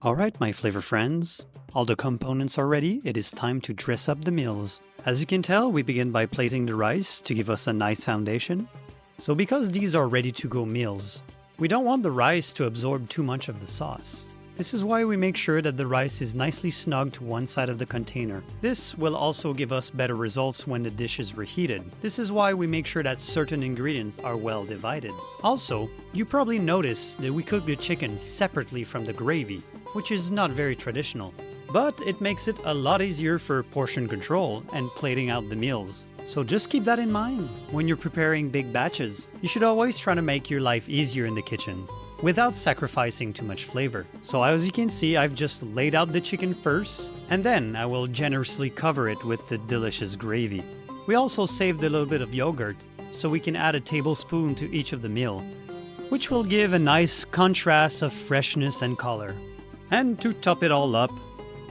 Alright my flavor friends, all the components are ready, it is time to dress up the meals. As you can tell, we begin by plating the rice to give us a nice foundation. So because these are ready to go meals, we don't want the rice to absorb too much of the sauce. This is why we make sure that the rice is nicely snug to one side of the container. This will also give us better results when the dish is reheated. This is why we make sure that certain ingredients are well divided. Also, you probably noticed that we cook the chicken separately from the gravy, which is not very traditional. But it makes it a lot easier for portion control and plating out the meals. So just keep that in mind. When you're preparing big batches, you should always try to make your life easier in the kitchen, without sacrificing too much flavor. So as you can see, I've just laid out the chicken first, and then I will generously cover it with the delicious gravy. We also saved a little bit of yogurt, so we can add a tablespoon to each of the meal, which will give a nice contrast of freshness and color. And to top it all up,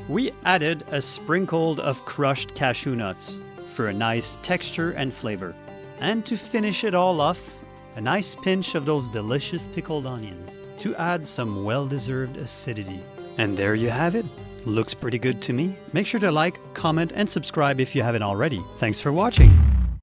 we added a sprinkle of crushed cashew nuts for a nice texture and flavor. And to finish it all off, a nice pinch of those delicious pickled onions to add some well-deserved acidity. And there you have it. Looks pretty good to me. Make sure to like, comment, and subscribe if you haven't already. Thanks for watching.